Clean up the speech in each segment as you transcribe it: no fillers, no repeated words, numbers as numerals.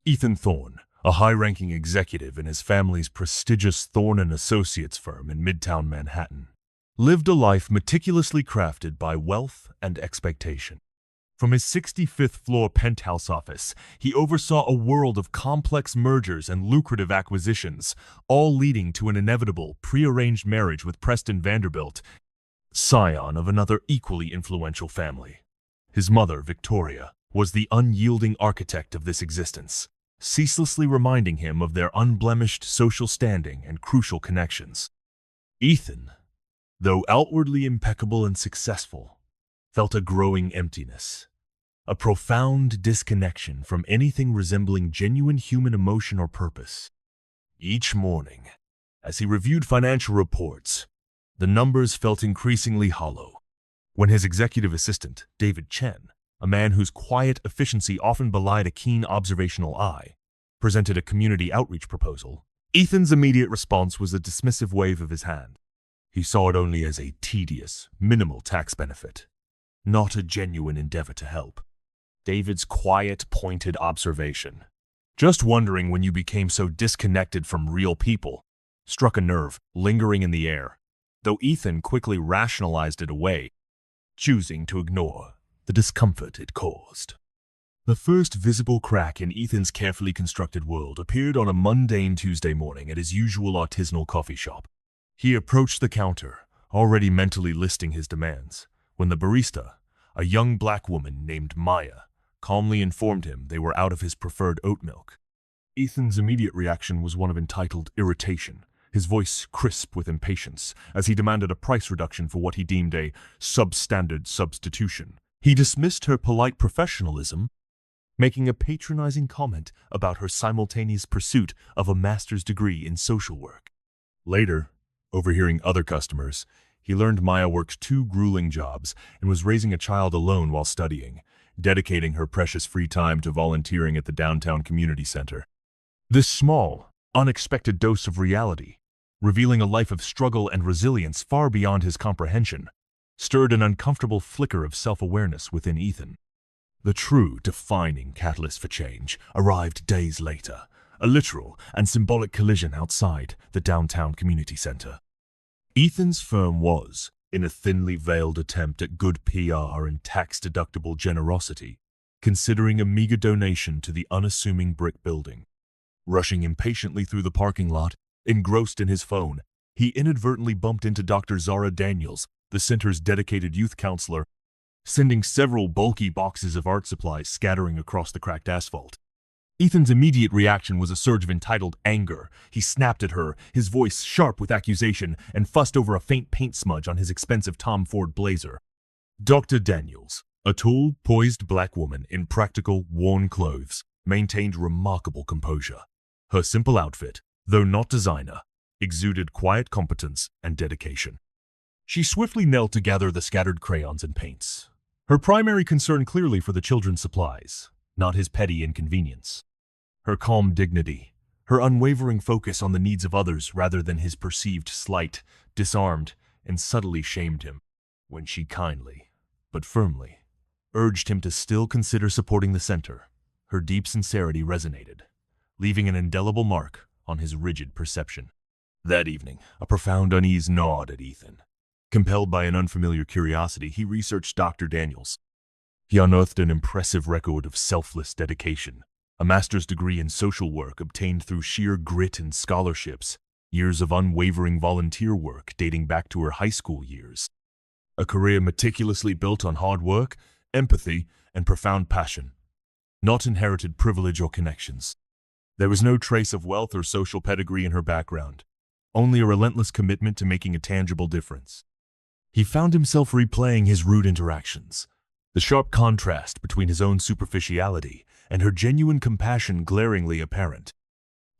Ethan Thorne, a high-ranking executive in his family's prestigious Thorne & Associates firm in Midtown Manhattan, lived a life meticulously crafted by wealth and expectation. From his 65th-floor penthouse office, he oversaw a world of complex mergers and lucrative acquisitions, all leading to an inevitable, prearranged marriage with Preston Vanderbilt, scion of another equally influential family. His mother, Victoria, was the unyielding architect of this existence, ceaselessly reminding him of their unblemished social standing and crucial connections. Ethan, though outwardly impeccable and successful, felt a growing emptiness, a profound disconnection from anything resembling genuine human emotion or purpose. Each morning, as he reviewed financial reports, the numbers felt increasingly hollow. When his executive assistant, David Chen, a man whose quiet efficiency often belied a keen observational eye, presented a community outreach proposal, Ethan's immediate response was a dismissive wave of his hand. He saw it only as a tedious, minimal tax benefit, not a genuine endeavor to help. David's quiet, pointed observation, "Just wondering when you became so disconnected from real people," struck a nerve, lingering in the air, though Ethan quickly rationalized it away, choosing to ignore the discomfort it caused. The first visible crack in Ethan's carefully constructed world appeared on a mundane Tuesday morning at his usual artisanal coffee shop. He approached the counter, already mentally listing his demands, when the barista, a young black woman named Maya, calmly informed him they were out of his preferred oat milk. Ethan's immediate reaction was one of entitled irritation, his voice crisp with impatience, as he demanded a price reduction for what he deemed a substandard substitution. He dismissed her polite professionalism, making a patronizing comment about her simultaneous pursuit of a master's degree in social work. Later, overhearing other customers, he learned Maya worked 2 grueling jobs and was raising a child alone while studying, dedicating her precious free time to volunteering at the downtown community center. This small, unexpected dose of reality, revealing a life of struggle and resilience far beyond his comprehension, stirred an uncomfortable flicker of self-awareness within Ethan. The true defining catalyst for change arrived days later, a literal and symbolic collision outside the downtown community center. Ethan's firm was, in a thinly veiled attempt at good PR and tax-deductible generosity, considering a meager donation to the unassuming brick building. Rushing impatiently through the parking lot, engrossed in his phone, he inadvertently bumped into Dr. Zara Daniels, the center's dedicated youth counselor, sending several bulky boxes of art supplies scattering across the cracked asphalt. Ethan's immediate reaction was a surge of entitled anger. He snapped at her, his voice sharp with accusation, and fussed over a faint paint smudge on his expensive Tom Ford blazer. Dr. Daniels, a tall, poised black woman in practical, worn clothes, maintained remarkable composure. Her simple outfit, though not designer, exuded quiet competence and dedication. She swiftly knelt to gather the scattered crayons and paints, her primary concern clearly for the children's supplies, not his petty inconvenience. Her calm dignity, her unwavering focus on the needs of others rather than his perceived slight, disarmed and subtly shamed him, when she kindly, but firmly, urged him to still consider supporting the center. Her deep sincerity resonated, leaving an indelible mark on his rigid perception. That evening, a profound unease gnawed at Ethan. Compelled by an unfamiliar curiosity, he researched Dr. Daniels. He unearthed an impressive record of selfless dedication, a master's degree in social work obtained through sheer grit and scholarships, years of unwavering volunteer work dating back to her high school years. A career meticulously built on hard work, empathy, and profound passion, not inherited privilege or connections. There was no trace of wealth or social pedigree in her background, only a relentless commitment to making a tangible difference. He found himself replaying his rude interactions, the sharp contrast between his own superficiality and her genuine compassion glaringly apparent.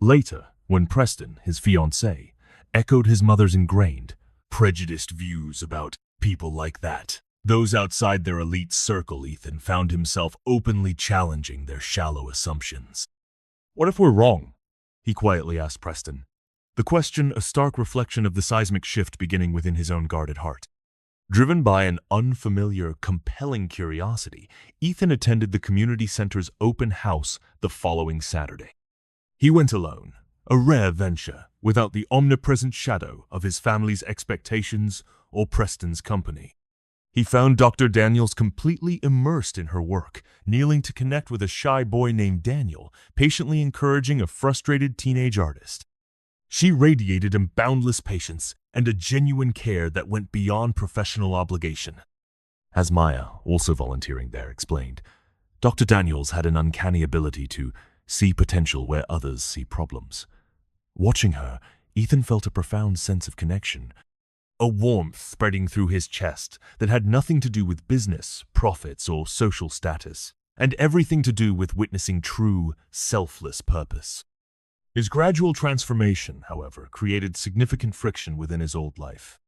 Later, when Preston, his fiancé, echoed his mother's ingrained, prejudiced views about people like that, those outside their elite circle, Ethan found himself openly challenging their shallow assumptions. "What if we're wrong?" he quietly asked Preston, the question a stark reflection of the seismic shift beginning within his own guarded heart. Driven by an unfamiliar, compelling curiosity, Ethan attended the community center's open house the following Saturday. He went alone, a rare venture, without the omnipresent shadow of his family's expectations or Preston's company. He found Dr. Daniels completely immersed in her work, kneeling to connect with a shy boy named Daniel, patiently encouraging a frustrated teenage artist. She radiated a boundless patience and a genuine care that went beyond professional obligation. As Maya, also volunteering there, explained, Dr. Daniels had an uncanny ability to see potential where others see problems. Watching her, Ethan felt a profound sense of connection, a warmth spreading through his chest that had nothing to do with business, profits, or social status, and everything to do with witnessing true, selfless purpose. His gradual transformation, however, created significant friction within his old life.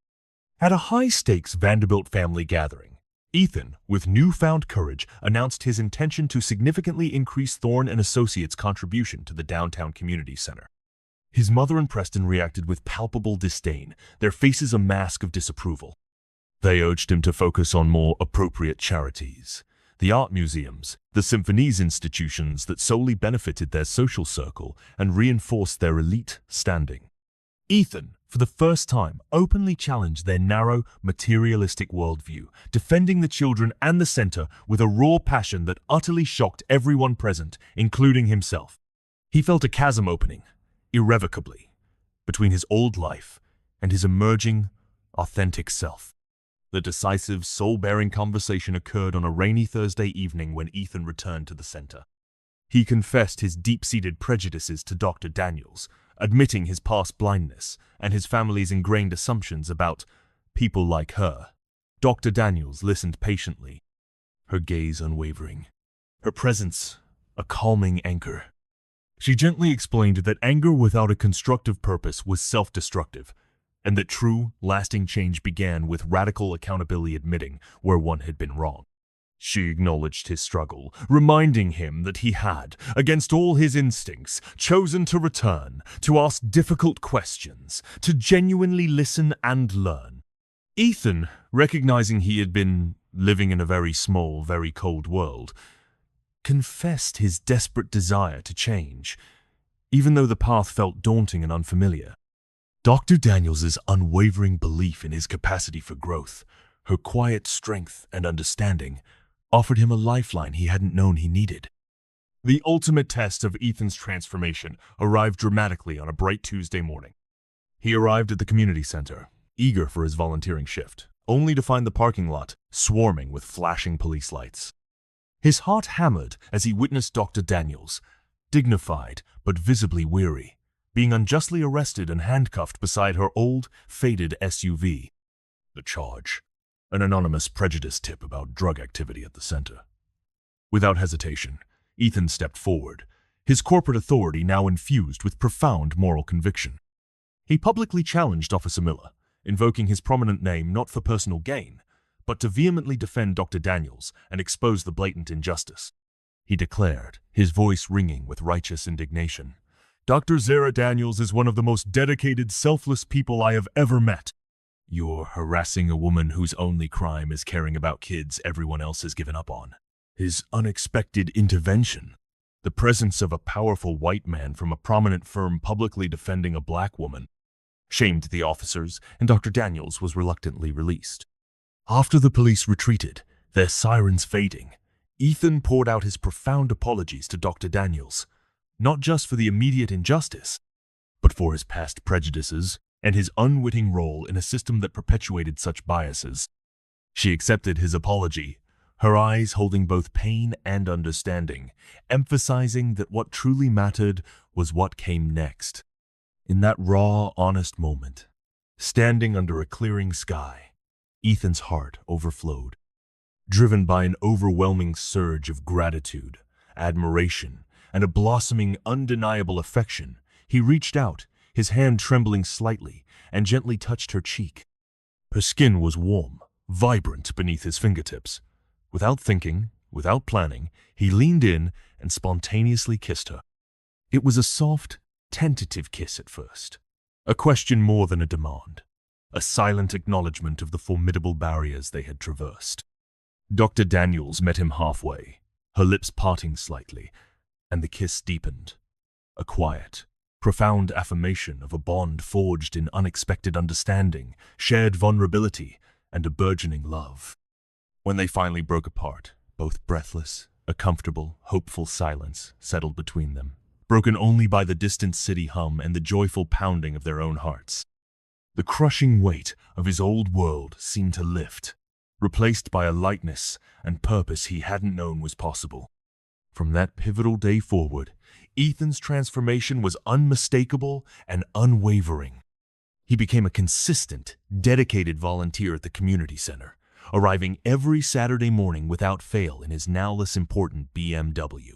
At a high-stakes Vanderbilt family gathering, Ethan, with newfound courage, announced his intention to significantly increase Thorne and Associates' contribution to the downtown community center. His mother and Preston reacted with palpable disdain, their faces a mask of disapproval. They urged him to focus on more appropriate charities, the art museums, the symphonies institutions that solely benefited their social circle and reinforced their elite standing. Ethan, for the first time, openly challenged their narrow, materialistic worldview, defending the children and the center with a raw passion that utterly shocked everyone present, including himself. He felt a chasm opening, irrevocably, between his old life and his emerging, authentic self. The decisive, soul-bearing conversation occurred on a rainy Thursday evening when Ethan returned to the center. He confessed his deep-seated prejudices to Dr. Daniels, admitting his past blindness and his family's ingrained assumptions about people like her. Dr. Daniels listened patiently, her gaze unwavering, her presence a calming anchor. She gently explained that anger without a constructive purpose was self-destructive, and that true, lasting change began with radical accountability, admitting where one had been wrong. She acknowledged his struggle, reminding him that he had, against all his instincts, chosen to return, to ask difficult questions, to genuinely listen and learn. Ethan, recognizing he had been living in a very small, very cold world, confessed his desperate desire to change, even though the path felt daunting and unfamiliar. Dr. Daniels' unwavering belief in his capacity for growth, her quiet strength and understanding, offered him a lifeline he hadn't known he needed. The ultimate test of Ethan's transformation arrived dramatically on a bright Tuesday morning. He arrived at the community center, eager for his volunteering shift, only to find the parking lot swarming with flashing police lights. His heart hammered as he witnessed Dr. Daniels, dignified but visibly weary, being unjustly arrested and handcuffed beside her old, faded SUV. The charge: an anonymous prejudice tip about drug activity at the center. Without hesitation, Ethan stepped forward, his corporate authority now infused with profound moral conviction. He publicly challenged Officer Miller, invoking his prominent name not for personal gain, but to vehemently defend Dr. Daniels and expose the blatant injustice. He declared, his voice ringing with righteous indignation, "Dr. Zara Daniels is one of the most dedicated, selfless people I have ever met. You're harassing a woman whose only crime is caring about kids everyone else has given up on." His unexpected intervention, the presence of a powerful white man from a prominent firm publicly defending a black woman, shamed the officers, and Dr. Daniels was reluctantly released. After the police retreated, their sirens fading, Ethan poured out his profound apologies to Dr. Daniels, not just for the immediate injustice, but for his past prejudices and his unwitting role in a system that perpetuated such biases. She accepted his apology, her eyes holding both pain and understanding, emphasizing that what truly mattered was what came next. In that raw, honest moment, standing under a clearing sky, Ethan's heart overflowed. Driven by an overwhelming surge of gratitude, admiration, and a blossoming, undeniable affection, he reached out, his hand trembling slightly, and gently touched her cheek. Her skin was warm, vibrant beneath his fingertips. Without thinking, without planning, he leaned in and spontaneously kissed her. It was a soft, tentative kiss at first, a question more than a demand. a silent acknowledgement of the formidable barriers they had traversed. Dr. Daniels met him halfway, her lips parting slightly, and the kiss deepened. A quiet, profound affirmation of a bond forged in unexpected understanding, shared vulnerability, and a burgeoning love. When they finally broke apart, both breathless, a comfortable, hopeful silence settled between them, broken only by the distant city hum and the joyful pounding of their own hearts. The crushing weight of his old world seemed to lift, replaced by a lightness and purpose he hadn't known was possible. From that pivotal day forward, Ethan's transformation was unmistakable and unwavering. He became a consistent, dedicated volunteer at the community center, arriving every Saturday morning without fail in his now less important BMW.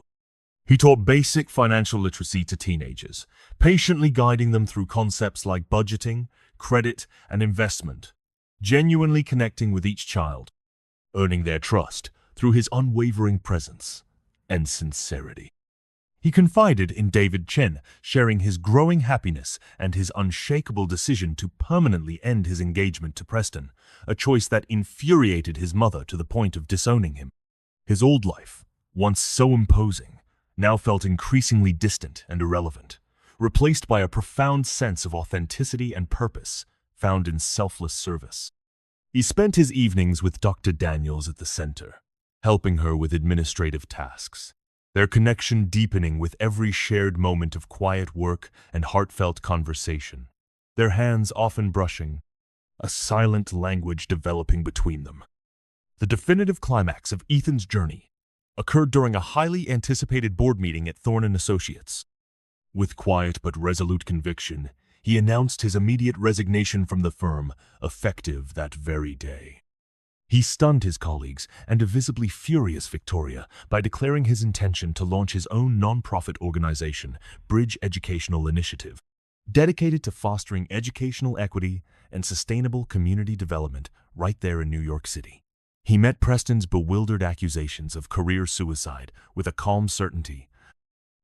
He taught basic financial literacy to teenagers, patiently guiding them through concepts like budgeting, credit, and investment, genuinely connecting with each child, earning their trust through his unwavering presence and sincerity. He confided in David Chen, sharing his growing happiness and his unshakable decision to permanently end his engagement to Preston, a choice that infuriated his mother to the point of disowning him. His old life, once so imposing, now felt increasingly distant and irrelevant, replaced by a profound sense of authenticity and purpose found in selfless service. He spent his evenings with Dr. Daniels at the center, helping her with administrative tasks, their connection deepening with every shared moment of quiet work and heartfelt conversation, their hands often brushing, a silent language developing between them. The definitive climax of Ethan's journey occurred during a highly anticipated board meeting at Thorne & Associates. With quiet but resolute conviction, he announced his immediate resignation from the firm, effective that very day. He stunned his colleagues and a visibly furious Victoria by declaring his intention to launch his own nonprofit organization, Bridge Educational Initiative, dedicated to fostering educational equity and sustainable community development right there in New York City. He met Preston's bewildered accusations of career suicide with a calm certainty,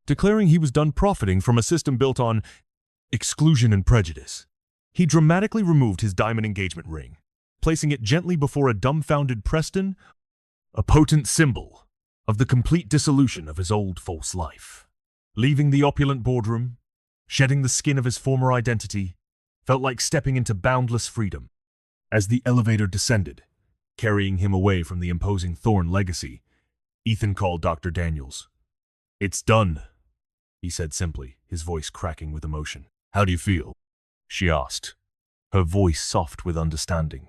declaring he was done profiting from a system built on exclusion and prejudice. He dramatically removed his diamond engagement ring, placing it gently before a dumbfounded Preston, a potent symbol of the complete dissolution of his old false life. Leaving the opulent boardroom, shedding the skin of his former identity, felt like stepping into boundless freedom. As the elevator descended, carrying him away from the imposing Thorne legacy, Ethan called Dr. Daniels. "It's done," he said simply, his voice cracking with emotion. "How do you feel?" she asked, her voice soft with understanding.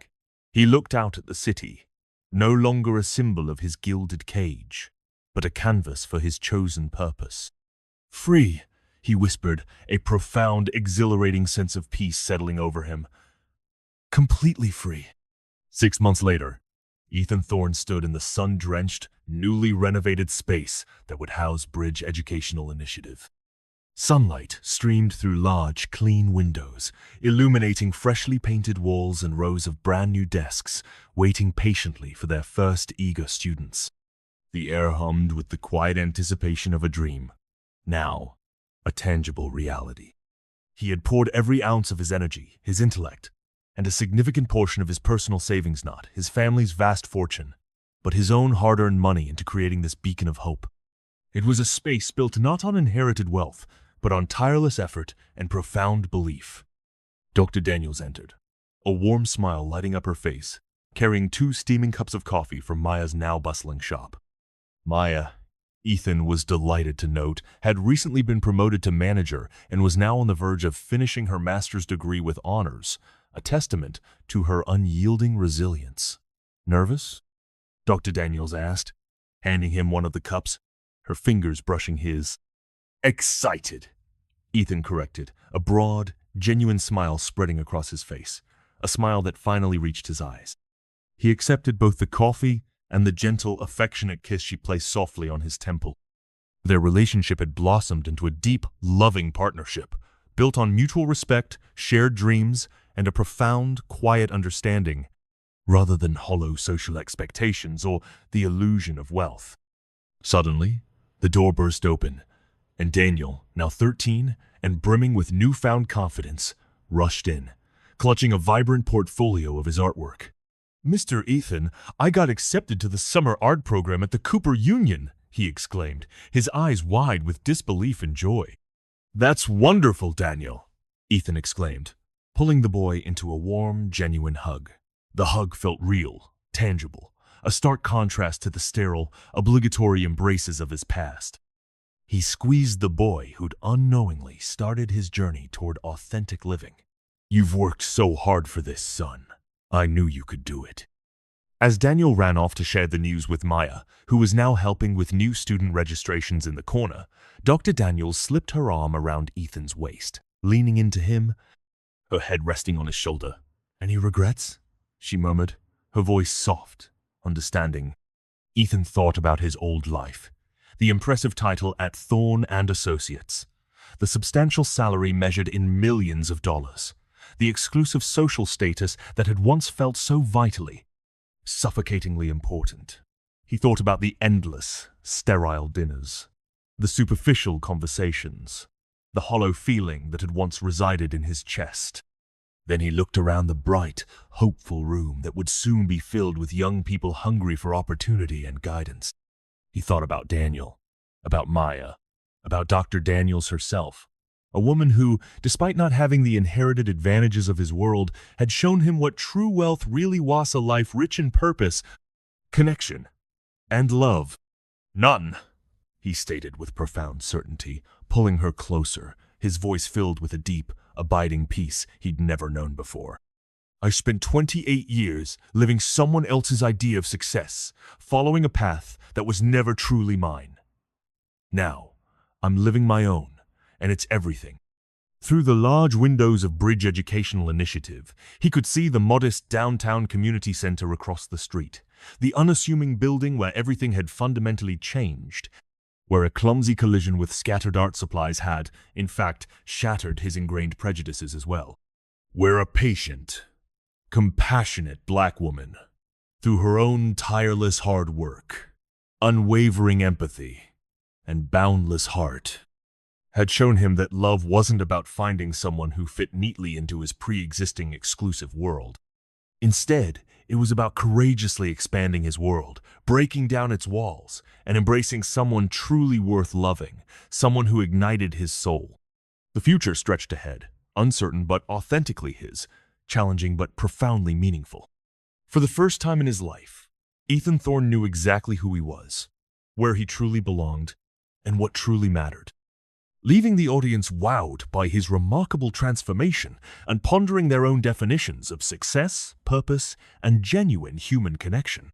He looked out at the city, no longer a symbol of his gilded cage, but a canvas for his chosen purpose. "Free," he whispered, a profound, exhilarating sense of peace settling over him. "Completely free." 6 months later, Ethan Thorne stood in the sun-drenched, newly renovated space that would house Bridge Educational Initiative. Sunlight streamed through large, clean windows, illuminating freshly painted walls and rows of brand-new desks, waiting patiently for their first eager students. The air hummed with the quiet anticipation of a dream, now a tangible reality. He had poured every ounce of his energy, his intellect, and a significant portion of his personal savings, not his family's vast fortune, but his own hard-earned money, into creating this beacon of hope. It was a space built not on inherited wealth, but on tireless effort and profound belief. Dr. Daniels entered, a warm smile lighting up her face, carrying 2 steaming cups of coffee from Maya's now bustling shop. Maya, Ethan was delighted to note, had recently been promoted to manager and was now on the verge of finishing her master's degree with honors, a testament to her unyielding resilience. "Nervous?" Dr. Daniels asked, handing him one of the cups, her fingers brushing his. "Excited," Ethan corrected, a broad, genuine smile spreading across his face, a smile that finally reached his eyes. He accepted both the coffee and the gentle, affectionate kiss she placed softly on his temple. Their relationship had blossomed into a deep, loving partnership, built on mutual respect, shared dreams, and a profound, quiet understanding, rather than hollow social expectations or the illusion of wealth. Suddenly, the door burst open, and Daniel, now 13 and brimming with newfound confidence, rushed in, clutching a vibrant portfolio of his artwork. "Mr. Ethan, I got accepted to the summer art program at the Cooper Union," he exclaimed, his eyes wide with disbelief and joy. "That's wonderful, Daniel," Ethan exclaimed, pulling the boy into a warm, genuine hug. The hug felt real, tangible, a stark contrast to the sterile, obligatory embraces of his past. He squeezed the boy who'd unknowingly started his journey toward authentic living. "You've worked so hard for this, son. I knew you could do it." As Daniel ran off to share the news with Maya, who was now helping with new student registrations in the corner, Dr. Daniels slipped her arm around Ethan's waist, leaning into him, her head resting on his shoulder. "Any regrets?" she murmured, her voice soft, understanding. Ethan thought about his old life, the impressive title at Thorne and Associates, the substantial salary measured in millions of dollars, the exclusive social status that had once felt so vitally, suffocatingly important. He thought about the endless, sterile dinners, the superficial conversations, the hollow feeling that had once resided in his chest. Then he looked around the bright, hopeful room that would soon be filled with young people hungry for opportunity and guidance. He thought about Daniel, about Maya, about Dr. Daniels herself, a woman who, despite not having the inherited advantages of his world, had shown him what true wealth really was: a life rich in purpose, connection, and love. "None," he stated with profound certainty, pulling her closer, his voice filled with a deep, abiding peace he'd never known before. "I spent 28 years living someone else's idea of success, following a path that was never truly mine. Now, I'm living my own, and it's everything." Through the large windows of Bridge Educational Initiative, he could see the modest downtown community center across the street, the unassuming building where everything had fundamentally changed, where a clumsy collision with scattered art supplies had, in fact, shattered his ingrained prejudices as well. Where a patient, compassionate black woman, through her own tireless hard work, unwavering empathy, and boundless heart, had shown him that love wasn't about finding someone who fit neatly into his pre-existing exclusive world. Instead, it was about courageously expanding his world, breaking down its walls, and embracing someone truly worth loving, someone who ignited his soul. The future stretched ahead, uncertain but authentically his, challenging but profoundly meaningful. For the first time in his life, Ethan Thorne knew exactly who he was, where he truly belonged, and what truly mattered. Leaving the audience wowed by his remarkable transformation and pondering their own definitions of success, purpose, and genuine human connection.